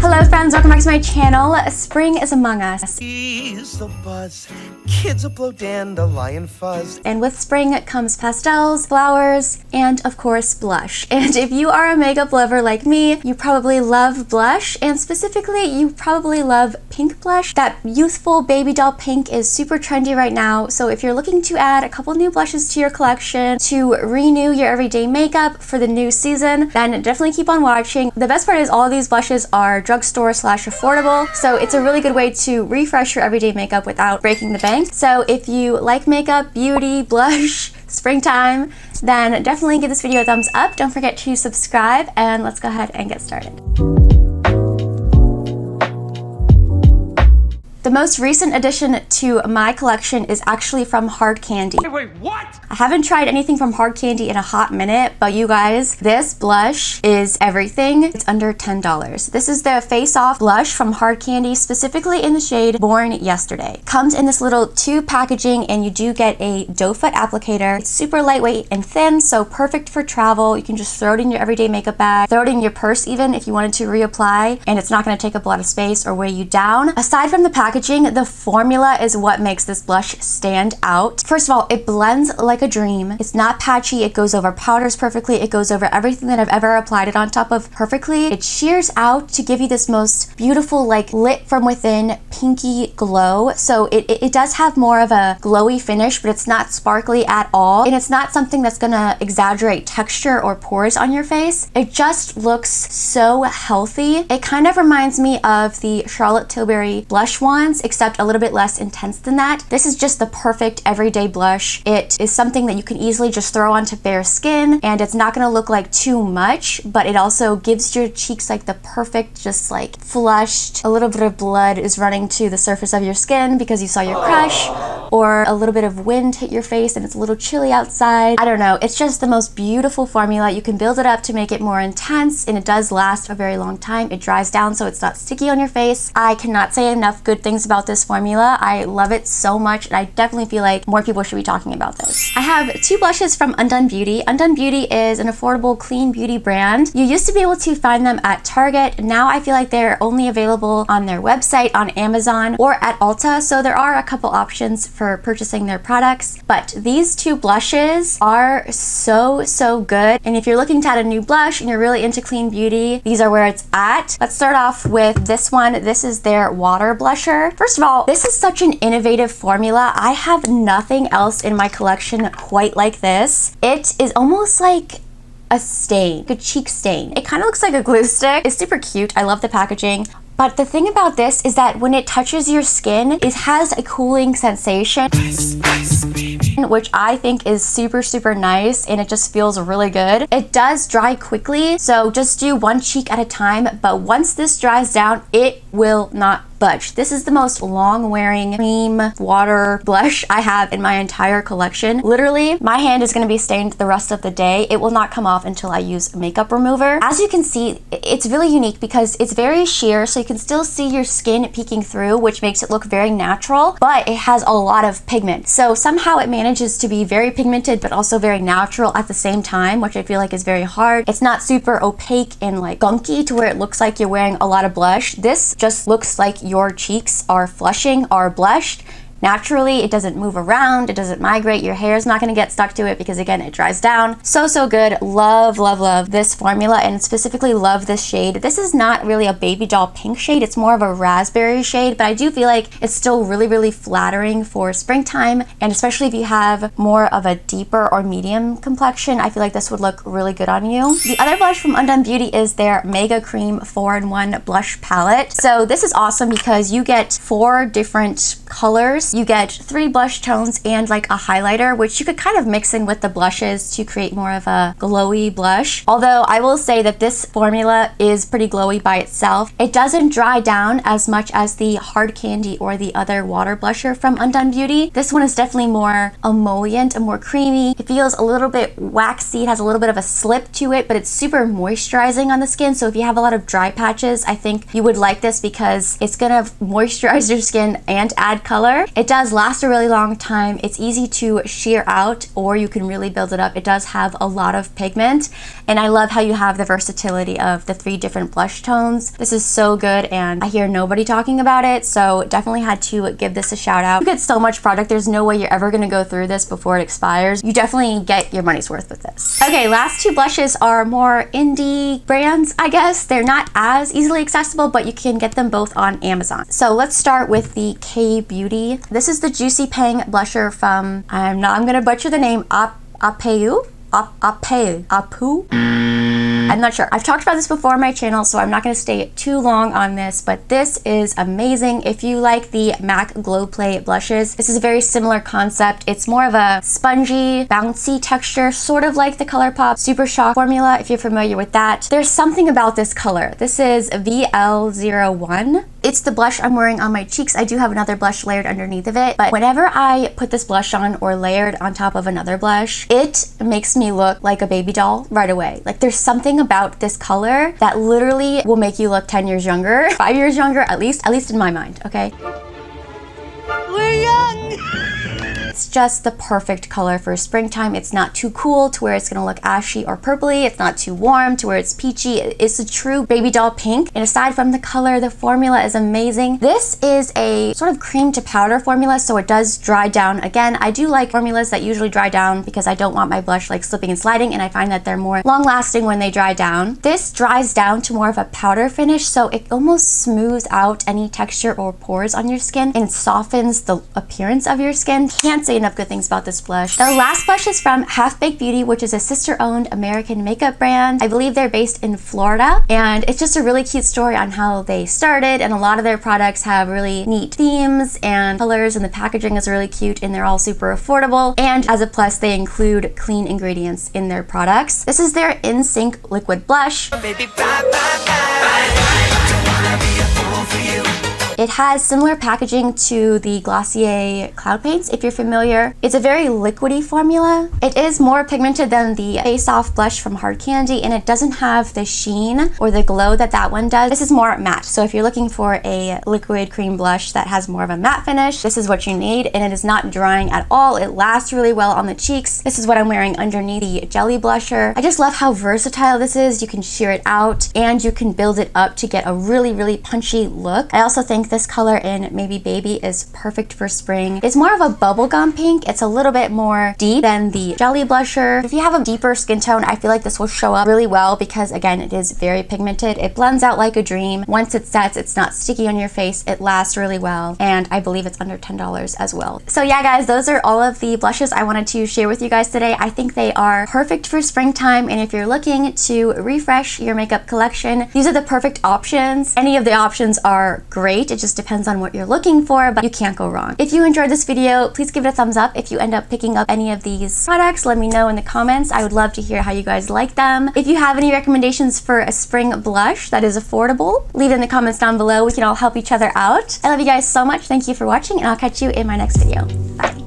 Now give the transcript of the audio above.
Hello friends, welcome back to my channel. Spring is among us. Ease the buzz, kids will blow dandelion fuzz. And with spring comes pastels, flowers, and of course blush. And if you are a makeup lover like me, you probably love blush, and specifically you probably love pink blush. That youthful baby doll pink is super trendy right now, so if you're looking to add a couple new blushes to your collection to renew your everyday makeup for the new season, then definitely keep on watching. The best part is all of these blushes are drugstore / affordable, so it's a really good way to refresh your everyday makeup without breaking the bank. So if you like makeup, beauty, blush, springtime, then definitely give this video a thumbs up. Don't forget to subscribe, and let's go ahead and get started. The most recent addition to my collection is actually from Hard Candy. Wait, what? I haven't tried anything from Hard Candy in a hot minute, but you guys, this blush is everything. It's under $10. This is the Face Off blush from Hard Candy, specifically in the shade Born Yesterday. Comes in this little tube packaging, and you do get a doe foot applicator. It's super lightweight and thin, so perfect for travel. You can just throw it in your everyday makeup bag, throw it in your purse even if you wanted to reapply, and it's not going to take up a lot of space or weigh you down. Aside from the packaging, the formula is what makes this blush stand out. First of all, it blends like a dream. It's not patchy. It goes over powders perfectly. It goes over everything that I've ever applied it on top of perfectly. It shears out to give you this most beautiful, like, lit from within pinky glow. So it does have more of a glowy finish, but it's not sparkly at all, and it's not something that's gonna exaggerate texture or pores on your face. It just looks so healthy. It kind of reminds me of the Charlotte Tilbury blush wands, except a little bit less intense than that. This is just the perfect everyday blush. It is something that you can easily just throw onto bare skin, and it's not going to look like too much, but it also gives your cheeks like the perfect, just like flushed, a little bit of blood is running to the surface of your skin because you saw your crush, or a little bit of wind hit your face and it's a little chilly outside. I don't know. It's just the most beautiful formula. You can build it up to make it more intense, and it does last a very long time. It dries down so it's not sticky on your face. I cannot say enough good things about this formula. I love it so much, and I definitely feel like more people should be talking about this. I have two blushes from Undone Beauty. Undone Beauty is an affordable clean beauty brand. You used to be able to find them at Target. Now I feel like they're only available on their website, on Amazon, or at Ulta, so there are a couple options for purchasing their products. But these two blushes are so good, and if you're looking to add a new blush and you're really into clean beauty, these are where it's at. Let's start off with this one. This is their water blusher. First of all, this is such an innovative formula. I have nothing else in my collection quite like this. It is almost like a stain, a cheek stain. It kind of looks like a glue stick. It's super cute. I love the packaging. But the thing about this is that when it touches your skin, it has a cooling sensation, which I think is super nice, and it just feels really good. It does dry quickly, so just do one cheek at a time, but once this dries down, it will not budge. This is the most long-wearing cream water blush I have in my entire collection. Literally, my hand is going to be stained the rest of the day. It will not come off until I use makeup remover. As you can see, it's really unique because it's very sheer, so you can still see your skin peeking through, which makes it look very natural, but it has a lot of pigment. So somehow it manages to be very pigmented, but also very natural at the same time, which I feel like is very hard. It's not super opaque and like gunky to where it looks like you're wearing a lot of blush. This just looks like your cheeks are flushing, are blushed naturally. It doesn't move around, it doesn't migrate, your hair is not going to get stuck to it because again, it dries down. So good. Love this formula, and specifically love this shade. This is not really a baby doll pink shade, it's more of a raspberry shade, but I do feel like it's still really flattering for springtime, and especially if you have more of a deeper or medium complexion, I feel like this would look really good on you. The other blush from Undone Beauty is their Mega Cream 4-in-1 blush palette. So this is awesome because you get 4 different colors. You get 3 blush tones and like a highlighter, which you could kind of mix in with the blushes to create more of a glowy blush. Although I will say that this formula is pretty glowy by itself. It doesn't dry down as much as the Hard Candy or the other water blusher from Undone Beauty. This one is definitely more emollient and more creamy. It feels a little bit waxy. It has a little bit of a slip to it, but it's super moisturizing on the skin. So if you have a lot of dry patches, I think you would like this because it's gonna moisturize your skin and add color. It does last a really long time. It's easy to sheer out, or you can really build it up. It does have a lot of pigment, and I love how you have the versatility of the 3 different blush tones. This is so good, and I hear nobody talking about it, so definitely had to give this a shout out. You get so much product, there's no way you're ever gonna go through this before it expires. You definitely get your money's worth with this. Okay, last 2 blushes are more indie brands, I guess. They're not as easily accessible, but you can get them both on Amazon. So let's start with the K Beauty. This is the Juicy Pang blusher from, I'm gonna butcher the name, Apu? I'm not sure. I've talked about this before on my channel, so I'm not going to stay too long on this, but this is amazing. If you like the MAC Glow Play blushes, this is a very similar concept. It's more of a spongy, bouncy texture, sort of like the ColourPop Super Shock formula, if you're familiar with that. There's something about this color. This is VL01. It's the blush I'm wearing on my cheeks. I do have another blush layered underneath of it, but whenever I put this blush on or layered on top of another blush, it makes me look like a baby doll right away. Like, there's something about this color that literally will make you look 10 years younger, 5 years younger, at least in my mind, okay? We're young! It's just the perfect color for springtime. It's not too cool to where it's gonna look ashy or purpley. It's not too warm to where it's peachy. It's a true baby doll pink. And aside from the color, the formula is amazing. This is a sort of cream to powder formula, so it does dry down. Again, I do like formulas that usually dry down because I don't want my blush like slipping and sliding, and I find that they're more long lasting when they dry down. This dries down to more of a powder finish, so it almost smooths out any texture or pores on your skin and softens the appearance of your skin. Can't say enough good things about this blush. The last blush is from Half Baked Beauty, which is a sister-owned American makeup brand. I believe they're based in Florida, and it's just a really cute story on how they started, and a lot of their products have really neat themes and colors, and the packaging is really cute, and they're all super affordable. And as a plus, they include clean ingredients in their products. This is their InSync liquid blush. Baby, bye, bye, bye. Don't wanna be a fool for you. It has similar packaging to the Glossier Cloud Paints, if you're familiar. It's a very liquidy formula. It is more pigmented than the Face Off blush from Hard Candy, and it doesn't have the sheen or the glow that that one does. This is more matte, so if you're looking for a liquid cream blush that has more of a matte finish, this is what you need, and it is not drying at all. It lasts really well on the cheeks. This is what I'm wearing underneath the jelly blusher. I just love how versatile this is. You can sheer it out, and you can build it up to get a really, really punchy look. I also think this color in Maybe Baby is perfect for spring. It's more of a bubblegum pink. It's a little bit more deep than the jelly blusher. If you have a deeper skin tone, I feel like this will show up really well because, again, it is very pigmented. It blends out like a dream. Once it sets, it's not sticky on your face. It lasts really well, and I believe it's under $10 as well. So yeah, guys, those are all of the blushes I wanted to share with you guys today. I think they are perfect for springtime, and if you're looking to refresh your makeup collection, these are the perfect options. Any of the options are great. It just depends on what you're looking for, but you can't go wrong. If you enjoyed this video, please give it a thumbs up. If you end up picking up any of these products, let me know in the comments. I would love to hear how you guys like them. If you have any recommendations for a spring blush that is affordable, leave it in the comments down below. We can all help each other out. I love you guys so much. Thank you for watching, and I'll catch you in my next video. Bye.